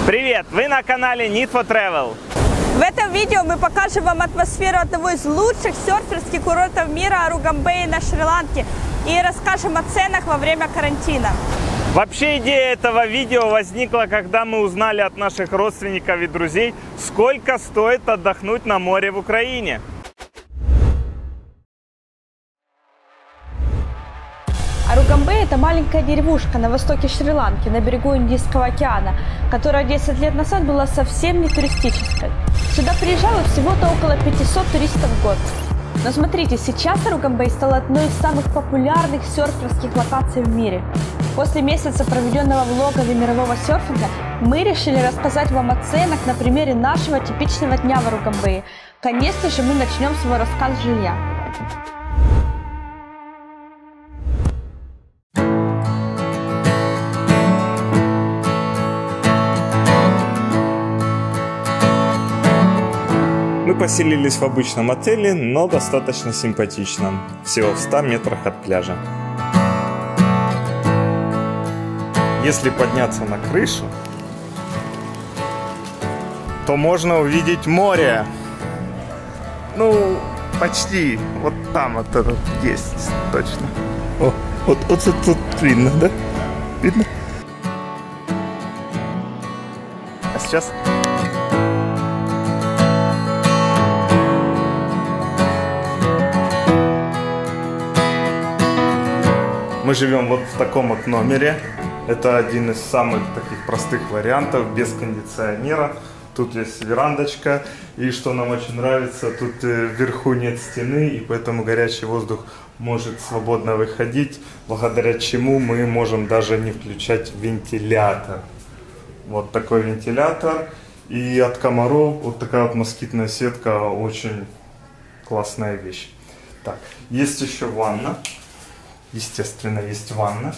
Привет! Вы на канале Need for Travel. В этом видео мы покажем вам атмосферу одного из лучших серферских курортов мира Аругамбей на Шри-Ланке и расскажем о ценах во время карантина. Вообще идея этого видео возникла, когда мы узнали от наших родственников и друзей, сколько стоит отдохнуть на море в Украине. Аругамбей – это маленькая деревушка на востоке Шри-Ланки, на берегу Индийского океана, которая 10 лет назад была совсем не туристической. Сюда приезжало всего-то около 500 туристов в год. Но смотрите, сейчас Аругамбей стал одной из самых популярных серферских локаций в мире. После месяца, проведенного в логове мирового серфинга, мы решили рассказать вам о ценах на примере нашего типичного дня в Аругамбее. Конечно же, мы начнем свой рассказ с жилья. Мы поселились в обычном отеле, но достаточно симпатичном, всего в 100 метрах от пляжа. Если подняться на крышу, то можно увидеть море. Ну, почти. Вот там вот это есть, точно. О, вот тут видно, да? Видно? А сейчас... Мы живем вот в таком вот номере. Это один из самых таких простых вариантов, без кондиционера. Тут есть верандочка. И что нам очень нравится, тут вверху нет стены, и поэтому горячий воздух может свободно выходить, благодаря чему мы можем даже не включать вентилятор. Вот такой вентилятор. И от комаров вот такая вот москитная сетка, очень классная вещь. Так, есть еще ванна. Естественно, есть ванна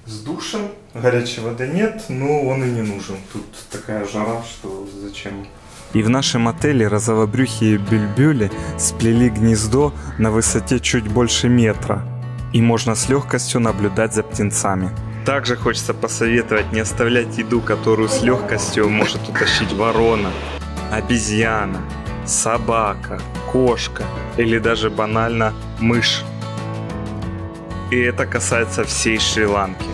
с душем. Горячей воды нет, но он и не нужен. Тут такая жара, что зачем. И в нашем отеле розовобрюхие бюльбюли сплели гнездо на высоте чуть больше метра. И можно с легкостью наблюдать за птенцами. Также хочется посоветовать не оставлять еду, которую с легкостью может утащить ворона, обезьяна, собака, кошка или даже банально мышь. И это касается всей Шри-Ланки.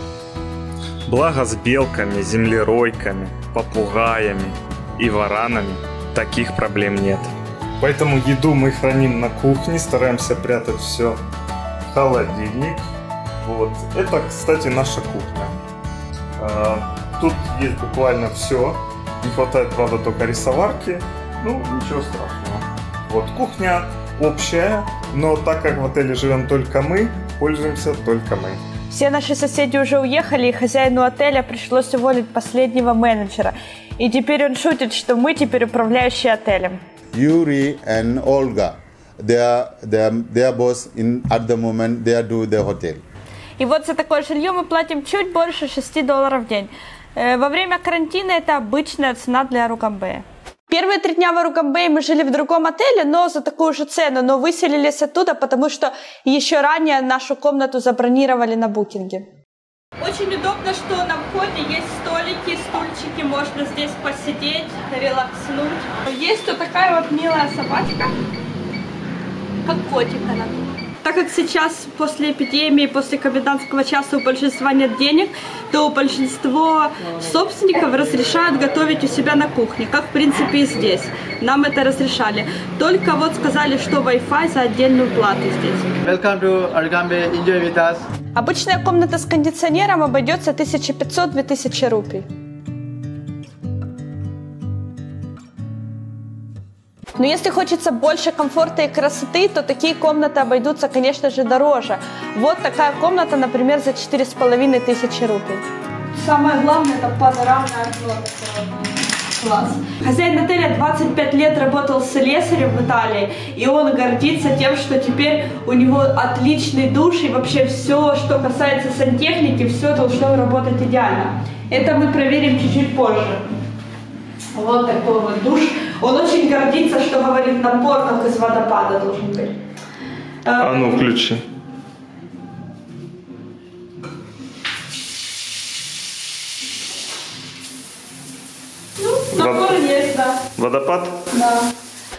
Благо с белками, землеройками, попугаями и варанами таких проблем нет. Поэтому еду мы храним на кухне, стараемся прятать все в холодильник. Вот. Это, кстати, наша кухня. Тут есть буквально все. Не хватает, правда, только рисоварки. Ну, ничего страшного. Вот кухня общая, но так как в отеле живем только мы, пользуемся только мы. Все наши соседи уже уехали, и хозяину отеля пришлось уволить последнего менеджера. И теперь он шутит, что мы теперь управляющие отелем. Yuri and Olga, their boss at the moment they do the hotel. И вот за такое жилье мы платим чуть больше $6 в день. Во время карантина это обычная цена для Аругамбея. Первые 3 дня в Аругамбее мы жили в другом отеле, но за такую же цену, но выселились оттуда, потому что еще ранее нашу комнату забронировали на букинге. Очень удобно, что на входе есть столики, стульчики, можно здесь посидеть, релакснуть. Есть вот такая вот милая собачка, как котик она. Так как сейчас после эпидемии, после комендантского часа у большинства нет денег, то большинство собственников разрешают готовить у себя на кухне, как в принципе и здесь. Нам это разрешали. Только вот сказали, что Wi-Fi за отдельную плату здесь. Welcome to Arugambe. Enjoy with us. Обычная комната с кондиционером обойдется 1500-2000 рупий. Но если хочется больше комфорта и красоты, то такие комнаты обойдутся, конечно же, дороже. Вот такая комната, например, за 4500 рупий. Самое главное – это панорамное окно. Класс. Хозяин отеля 25 лет работал слесарем в Италии, и он гордится тем, что теперь у него отличный душ, и вообще все, что касается сантехники, все должно работать идеально. Это мы проверим чуть-чуть позже. Вот такой вот душ. Он очень гордится, что говорит, напор как из водопада должен быть. А ну, включи. Напор есть, да. Водопад? Да.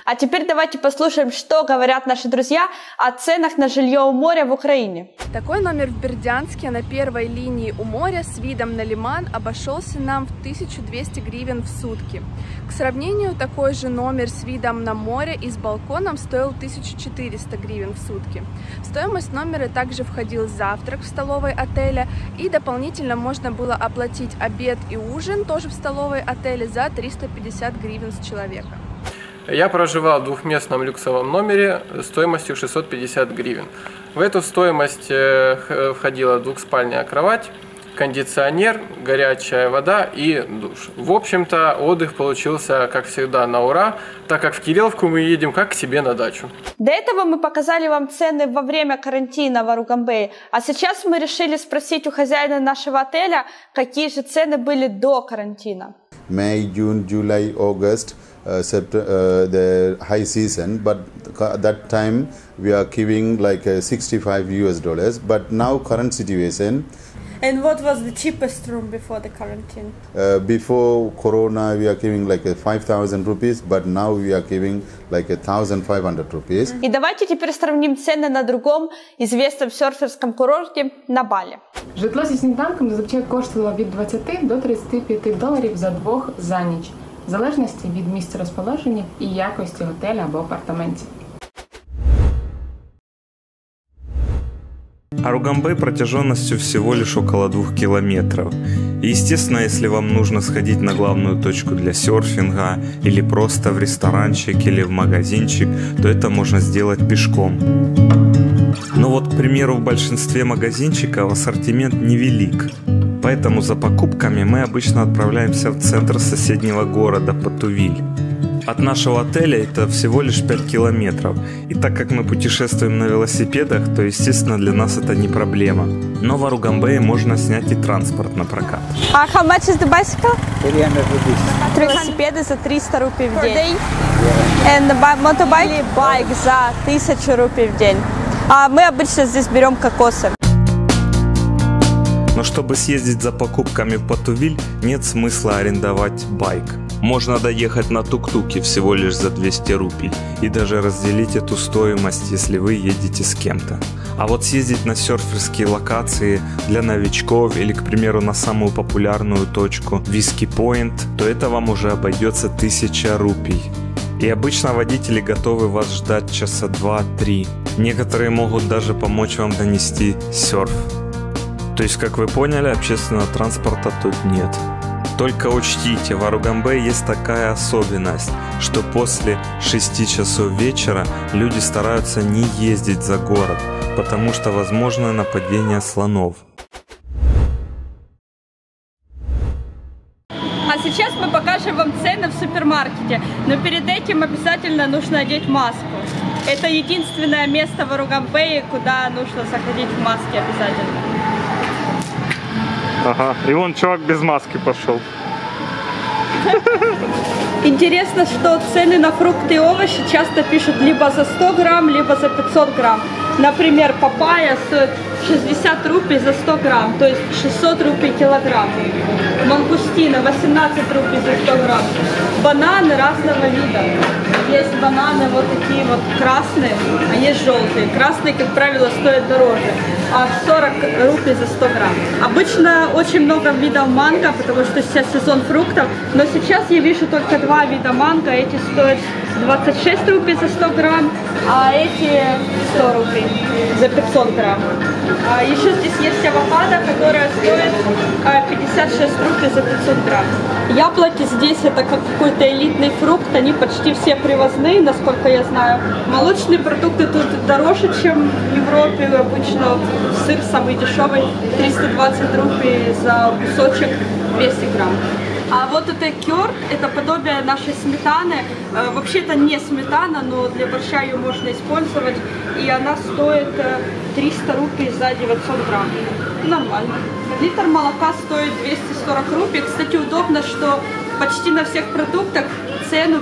А теперь давайте послушаем, что говорят наши друзья о ценах на жилье у моря в Украине. Такой номер в Бердянске на первой линии у моря с видом на лиман обошелся нам в 1200 гривен в сутки. К сравнению, такой же номер с видом на море и с балконом стоил 1400 гривен в сутки. В стоимость номера также входил завтрак в столовой отеля, и дополнительно можно было оплатить обед и ужин тоже в столовой отеля за 350 гривен с человека. Я проживал в двухместном люксовом номере стоимостью 650 гривен. В эту стоимость входила двухспальная кровать, кондиционер, горячая вода и душ. В общем-то, отдых получился, как всегда, на ура, так как в Кирилловку мы едем как к себе на дачу. До этого мы показали вам цены во время карантина в Ару-Гамбее, а сейчас мы решили спросить у хозяина нашего отеля, какие же цены были до карантина. May, June, July, August, the high season, but that time we are giving like $65, but now current situation. And what was the cheapest room before the quarantine? Before Corona, we are giving like 5,000 rupees, but now we are giving like 1,500 rupees. И давайте теперь сравним цены на другом известном серферском курорте на Бали. Житло зі сніданком зазвичай коштувало від 20 до 35 доларів за двох за ніч, в залежності від місця розположення і якості готеля або апартаментів. Ару-Гамбей протяженностью всего лишь около 2 километров. И естественно, если вам нужно сходить на главную точку для серфинга, или просто в ресторанчик, или в магазинчик, то это можно сделать пешком. Но вот, к примеру, в большинстве магазинчиков ассортимент невелик. Поэтому за покупками мы обычно отправляемся в центр соседнего города Патувиль. От нашего отеля это всего лишь 5 километров. И так как мы путешествуем на велосипедах, то, естественно, для нас это не проблема. Но в Ару-Гамбее можно снять и транспорт на прокат. А how much is the bicycle? 300 rupees. Велосипеды за 300 рупий в день. And the motorbike bike за 1000 рупий в день. А мы обычно здесь берем кокосы. Но чтобы съездить за покупками в Патувиль, нет смысла арендовать байк. Можно доехать на тук-туке всего лишь за 200 рупий и даже разделить эту стоимость, если вы едете с кем-то. А вот съездить на серферские локации для новичков или, к примеру, на самую популярную точку Whiskey Point, то это вам уже обойдется 1000 рупий. И обычно водители готовы вас ждать часа 2-3. Некоторые могут даже помочь вам донести серф. То есть, как вы поняли, общественного транспорта тут нет. Только учтите, в Ару-Гамбее есть такая особенность, что после 6 часов вечера люди стараются не ездить за город, потому что возможно нападение слонов. А сейчас мы покажем вам цены в супермаркете, но перед этим обязательно нужно одеть маску. Это единственное место в Ару-Гамбее, куда нужно заходить в маске обязательно. Ага, и вон чувак без маски пошел. Интересно, что цены на фрукты и овощи часто пишут либо за 100 грамм, либо за 500 грамм. Например, папайя стоит 60 рупий за 100 грамм, то есть 600 рупий килограмм. Мангустина 18 рупий за 100 грамм. Бананы разного вида. Есть бананы вот такие вот красные, а есть желтые. Красные, как правило, стоят дороже, а 40 рупий за 100 грамм. Обычно очень много видов манго, потому что сейчас сезон фруктов, но сейчас я вижу только 2 вида манго. Эти стоят 26 рупий за 100 грамм, а эти 100 рупий за 500 грамм. А еще здесь есть авокадо, которая стоит 56 рупий за 500 грамм. Яблоки здесь это как какой-то элитный фрукт, они почти все привозные, насколько я знаю. Молочные продукты тут дороже, чем в Европе. Обычно сыр самый дешевый 320 рупий за кусочек 200 грамм. А вот это кёр, это подобие нашей сметаны. Вообще-то не сметана, но для борща ее можно использовать. И она стоит 300 рупий за 900 грамм. Нормально. Литр молока стоит 240 рупий. Кстати, удобно, что почти на всех продуктах цену,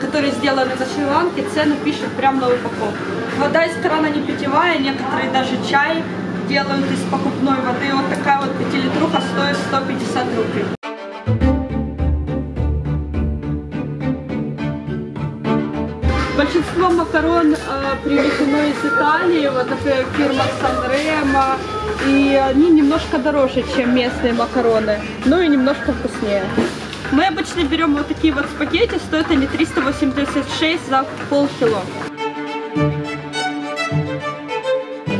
которые сделаны на Шри-Ланке, цену пишут прямо на упаковке. Вода из крана не питьевая, некоторые даже чай делают из покупной воды. Вот такая вот 5-литруха стоит 150 рупий. Большинство макарон привезено из Италии, вот, например, фирма Санремо, и они немножко дороже, чем местные макароны, ну и немножко вкуснее. Мы обычно берем вот такие вот спагетти, стоят они 386 за полкило.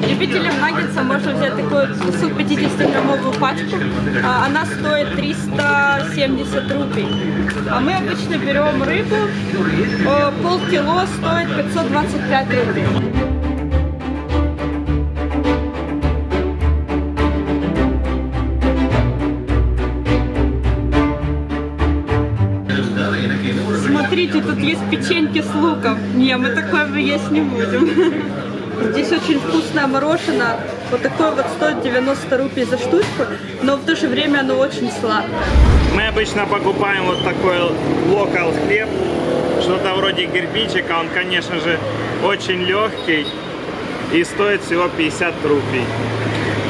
Любителям наггетса можно взять такую 250-граммовую пачку, она стоит 370 рупий. А мы обычно берем рыбу, полкило стоит 525 рупий. Смотрите, тут есть печеньки с луком. Не, мы такое есть не будем. Здесь очень вкусное мороженое. Вот такое вот стоит 90 рупий за штучку, но в то же время оно очень сладкое. Мы обычно покупаем вот такой локал хлеб, что-то вроде кирпичика. Он, конечно же, очень легкий и стоит всего 50 рупий.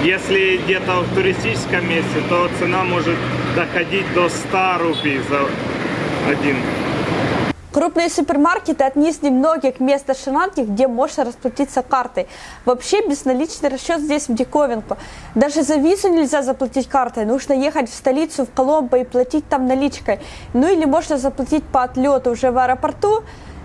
Если где-то в туристическом месте, то цена может доходить до 100 рупий за один. Крупные супермаркеты – одни из немногих мест на Шри-Ланке, где можно расплатиться картой. Вообще безналичный расчет здесь в диковинку. Даже за визу нельзя заплатить картой, нужно ехать в столицу, в Коломбо и платить там наличкой. Ну или можно заплатить по отлету уже в аэропорту,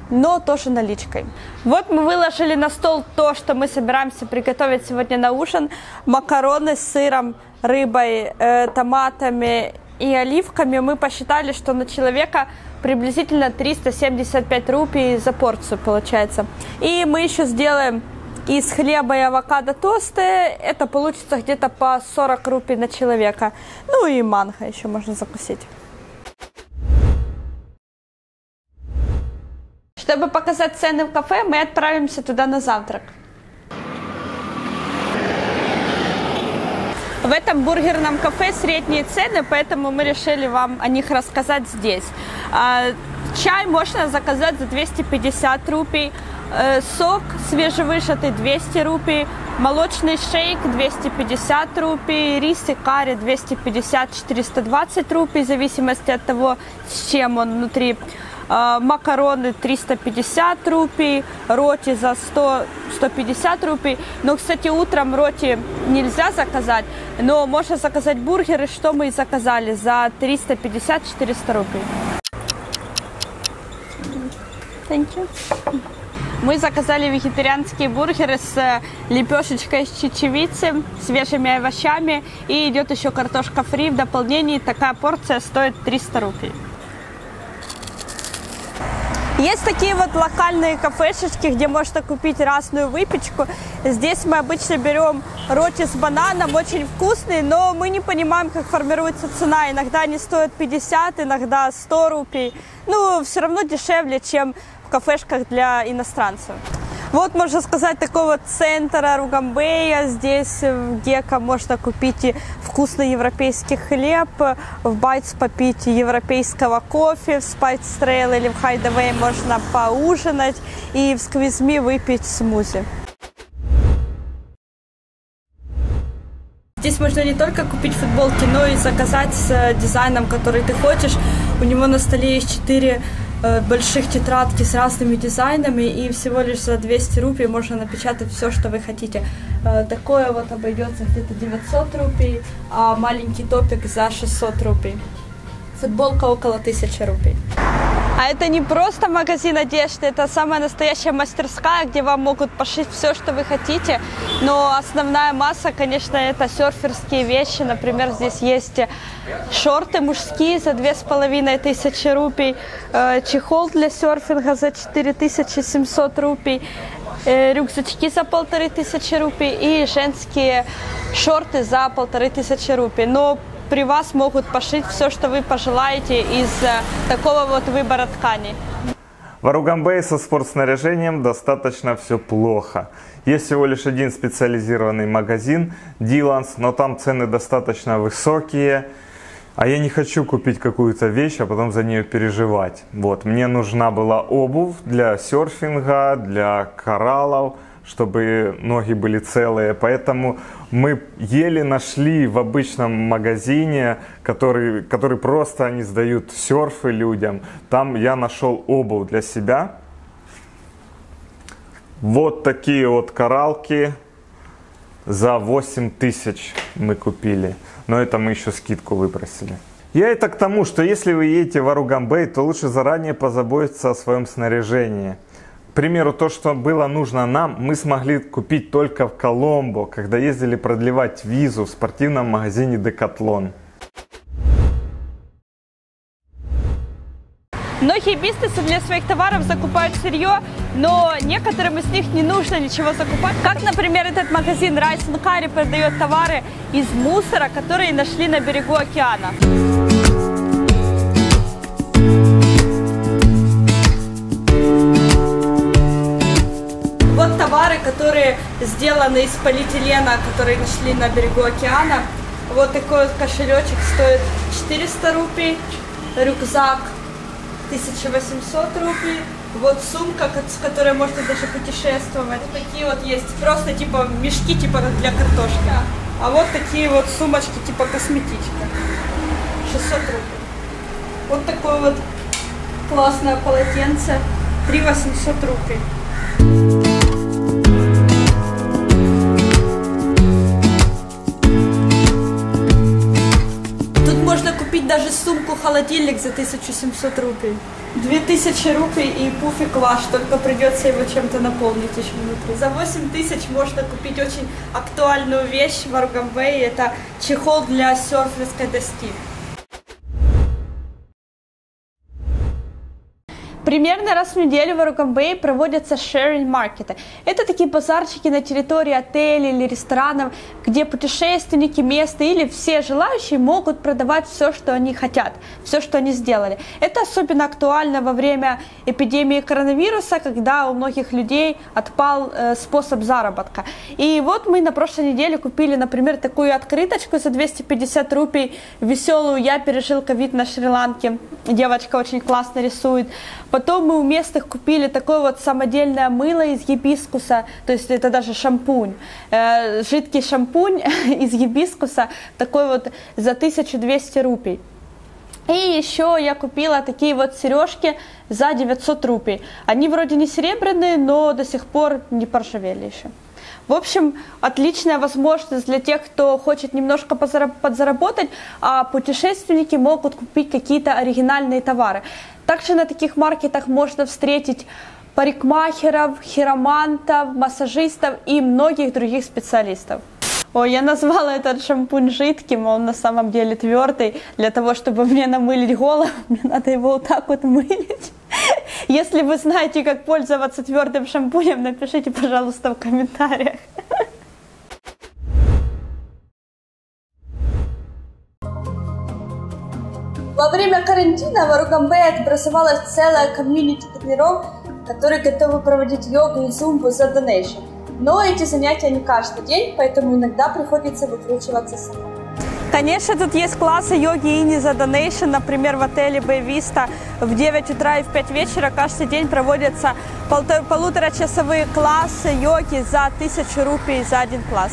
но тоже наличкой. Вот мы выложили на стол то, что мы собираемся приготовить сегодня на ужин. Макароны с сыром, рыбой, томатами и оливками. Мы посчитали, что на человека приблизительно 375 рупий за порцию получается. И мы еще сделаем из хлеба и авокадо тосты. Это получится где-то по 40 рупий на человека. Ну и манго еще можно закусить. Чтобы показать цены в кафе, мы отправимся туда на завтрак. В этом бургерном кафе средние цены, поэтому мы решили вам о них рассказать здесь. Чай можно заказать за 250 рупий, сок свежевыжатый 200 рупий, молочный шейк 250 рупий, рис и карри 250-420 рупий, в зависимости от того, с чем он внутри. Макароны 350 рупий, роти за 100-150 рупий. Но, кстати, утром роти нельзя заказать, но можно заказать бургеры, что мы и заказали, за 350-400 рупий. Thank you. Мы заказали вегетарианские бургеры с лепешечкой из чечевицы, свежими овощами, и идет еще картошка фри в дополнении. Такая порция стоит 300 рупий. Есть такие вот локальные кафешечки, где можно купить разную выпечку. Здесь мы обычно берем роти с бананом, очень вкусные, но мы не понимаем, как формируется цена. Иногда они стоят 50, иногда 100 рупий. Ну, все равно дешевле, чем в кафешках для иностранцев. Вот, можно сказать, такой вот центр Ругамбея. Здесь в Гека можно купить и вкусный европейский хлеб, в Байтс попить европейского кофе, в Спайс Трейл или в Хайдавей можно поужинать и в Сквизми выпить смузи. Здесь можно не только купить футболки, но и заказать с дизайном, который ты хочешь. У него на столе есть 4 больших тетрадки с разными дизайнами, и всего лишь за 200 рупий можно напечатать все, что вы хотите. Такое вот обойдется где-то 900 рупий, а маленький топик за 600 рупий. Футболка около 1000 рупий. А это не просто магазин одежды, это самая настоящая мастерская, где вам могут пошить все, что вы хотите. Но основная масса, конечно, это серферские вещи. Например, здесь есть шорты мужские за 2500 рупий, чехол для серфинга за 4700 рупий, рюкзачки за 1500 рупий и женские шорты за 1500 рупий. Но при вас могут пошить все, что вы пожелаете из такого вот выбора тканей. В Ругамбее со спортснаряжением достаточно все плохо. Есть всего лишь один специализированный магазин, Диланс, но там цены достаточно высокие. А я не хочу купить какую-то вещь, а потом за нее переживать. Вот, мне нужна была обувь для серфинга, для кораллов, чтобы ноги были целые. Поэтому мы еле нашли в обычном магазине, который просто они сдают серфы людям. Там я нашел обувь для себя. Вот такие вот кораллки за 8000 мы купили. Но это мы еще скидку выбросили. Я это к тому, что если вы едете в Аругамбей, то лучше заранее позаботиться о своем снаряжении. К примеру, то, что было нужно нам, мы смогли купить только в Коломбо, когда ездили продлевать визу в спортивном магазине Decathlon. Многие бизнесы для своих товаров закупают сырье, но некоторым из них не нужно ничего закупать. Как, например, этот магазин Rice & Curry продает товары из мусора, которые нашли на берегу океана. Вот товары, которые сделаны из полиэтилена, которые нашли на берегу океана. Вот такой вот кошелечек стоит 400 рупий, рюкзак 1800 рупий. Вот сумка, с которой можно даже путешествовать. Вот такие вот есть, просто типа мешки, типа как для картошки. А вот такие вот сумочки, типа косметичка. 600 рупий. Вот такое вот классное полотенце. 3800 рупий. Можно купить даже сумку-холодильник за 1700 рупий. 2000 рупий и пуфик ваш, только придется его чем-то наполнить еще внутри. За 8000 можно купить очень актуальную вещь в Аругамбее. Это чехол для серферской доски. Примерно раз в неделю в Аругамбее проводятся sharing-маркеты. Это такие базарчики на территории отелей или ресторанов, где путешественники, местные или все желающие могут продавать все, что они хотят, все, что они сделали. Это особенно актуально во время эпидемии коронавируса, когда у многих людей отпал способ заработка. И вот мы на прошлой неделе купили, например, такую открыточку за 250 рупий, веселую «Я пережил ковид на Шри-Ланке». Девочка очень классно рисует. Потом мы у местных купили такое вот самодельное мыло из гибискуса, то есть это даже шампунь, жидкий шампунь из гибискуса, такой вот за 1200 рупий. И еще я купила такие вот сережки за 900 рупий. Они вроде не серебряные, но до сих пор не поржавели еще. В общем, отличная возможность для тех, кто хочет немножко подзаработать, а путешественники могут купить какие-то оригинальные товары. Также на таких маркетах можно встретить парикмахеров, хиромантов, массажистов и многих других специалистов. Ой, я назвала этот шампунь жидким, он на самом деле твердый. Для того, чтобы мне намылить голову, мне надо его вот так вот мылить. Если вы знаете, как пользоваться твердым шампунем, напишите, пожалуйста, в комментариях. Во время карантина в Аругамбее образовалась целая комьюнити тренеров, которые готовы проводить йогу и зумбу за донейшн. Но эти занятия не каждый день, поэтому иногда приходится выкручиваться самой. Конечно, тут есть классы йоги и инни за донейшн. Например, в отеле Бэй-Виста в 9 утра и в 5 вечера каждый день проводятся полуторачасовые классы йоги за 1000 рупий за один класс.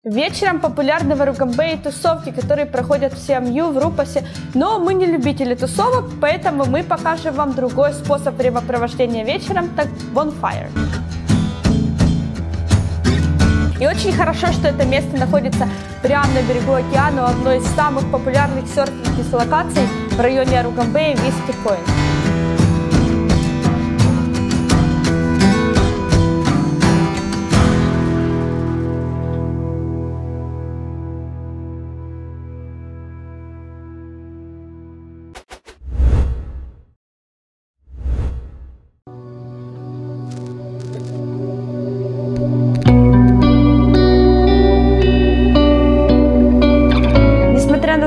Вечером популярны в Аругамбее тусовки, которые проходят в Сиамью, в Рупасе, но мы не любители тусовок, поэтому мы покажем вам другой способ времяпровождения вечером, так bonfire. И очень хорошо, что это место находится прямо на берегу океана, одной из самых популярных серфинговых локаций в районе Аругамбея Виски Пойнт.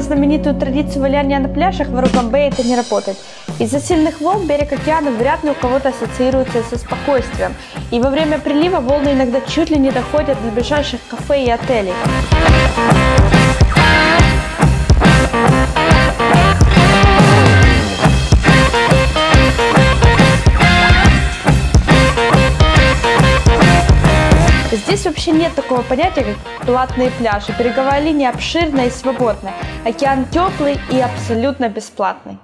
Знаменитую традицию валяния на пляжах в Аругамбее это не работает. Из-за сильных волн берег океана вряд ли у кого-то ассоциируется со спокойствием. И во время прилива волны иногда чуть ли не доходят до ближайших кафе и отелей. Здесь вообще нет такого понятия, как платные пляжи. Береговая линия обширная и свободная. Океан теплый и абсолютно бесплатный.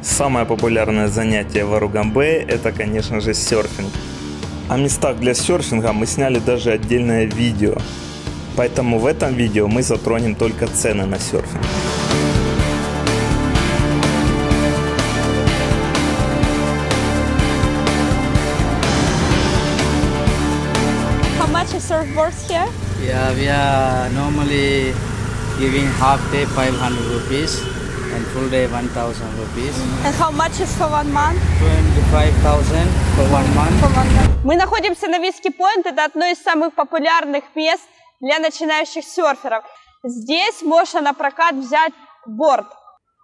Самое популярное занятие в Аругамбее – это, конечно же, серфинг. О местах для серфинга мы сняли даже отдельное видео. Поэтому в этом видео мы затронем только цены на серфинг. How much is surfboards here? Yeah, we are normally giving half day 500 rupees and full day 1,000 rupees. And how much is for 1 month? 25,000 for 1 month. Мы находимся на Whiskey Point. Это одно из самых популярных мест для начинающих серферов. Здесь можно на прокат взять борд.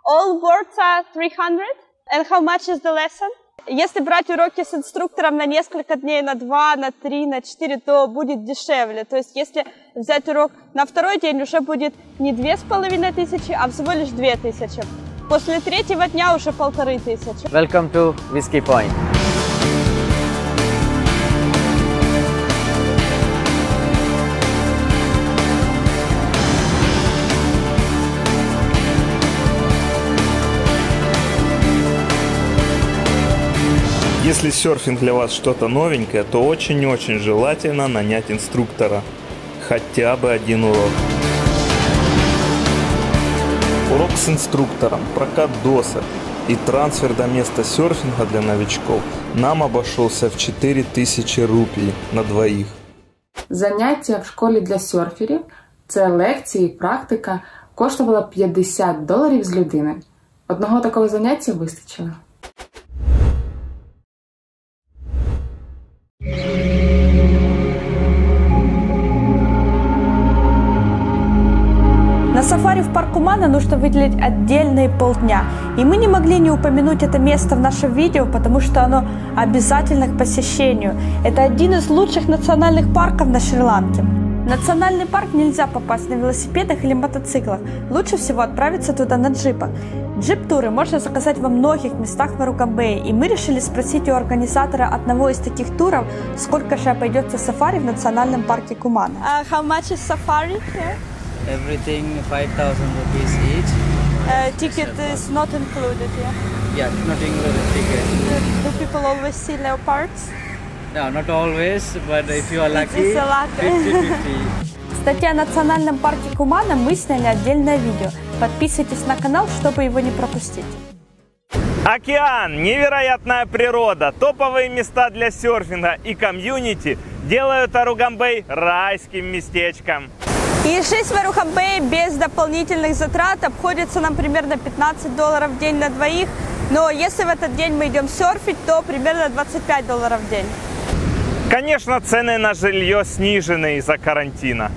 All boards are 300. And how much is the lesson? Если брать уроки с инструктором на несколько дней, на 2, на 3, на 4, то будет дешевле. То есть если взять урок на второй день, уже будет не 2500, а всего лишь 2000. После третьего дня уже 1500. Welcome to Whiskey Point. Если серфинг для вас что-то новенькое, то очень-очень желательно нанять инструктора. Хотя бы один урок. Урок с инструктором, прокат досок и трансфер до места серфинга для новичков нам обошелся в 4000 рупий на двоих. Заняття в школі для серферів, це лекції і практика, коштувало $50 з людини. Одного такого заняття вистачило. На сафари в парк Кумана нужно выделить отдельные полдня. И мы не могли не упомянуть это место в нашем видео, потому что оно обязательно к посещению. Это один из лучших национальных парков на Шри-Ланке. В национальный парк нельзя попасть на велосипедах или мотоциклах. Лучше всего отправиться туда на джипах. Джип-туры можно заказать во многих местах в Аругамбее. И мы решили спросить у организатора одного из таких туров, сколько же обойдется сафари в национальном парке Кумана. How much is safari here? Everything 5,000 rupees each. Ticket is not included, yeah? Yeah, not included ticket. Do people always see leopards? No, not always, but if you are lucky, 50-50. Кстати, о национальном парке Кумана мы сняли отдельное видео. Подписывайтесь на канал, чтобы его не пропустить. Океан, невероятная природа, топовые места для серфинга и комьюнити делают Аругамбей райским местечком. И жизнь в Аругамбее без дополнительных затрат обходится нам примерно $15 в день на двоих. Но если в этот день мы идем серфить, то примерно $25 в день. Конечно, цены на жилье снижены из-за карантина.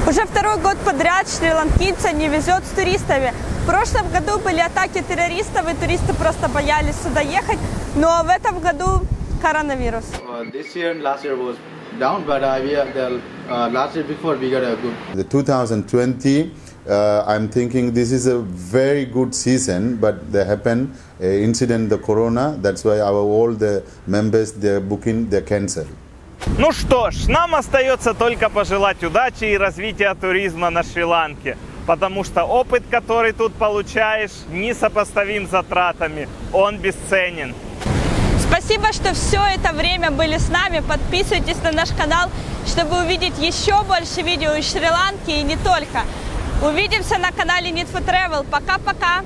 Уже второй год подряд шри-ланкийца не везет с туристами. В прошлом году были атаки террористов, и туристы просто боялись сюда ехать. Но в этом году коронавирус. This year and last year was down, but last year before we got a good. The 2020, I'm thinking this is a very good season, but there happened an incident, the corona. That's why all the members, their booking, they cancel. Ну что ж, нам остается только пожелать удачи и развития туризма на Шри-Ланке. Потому что опыт, который тут получаешь, несопоставим с затратами. Он бесценен. Спасибо, что все это время были с нами. Подписывайтесь на наш канал, чтобы увидеть еще больше видео из Шри-Ланки и не только. Увидимся на канале Need for Travel. Пока-пока!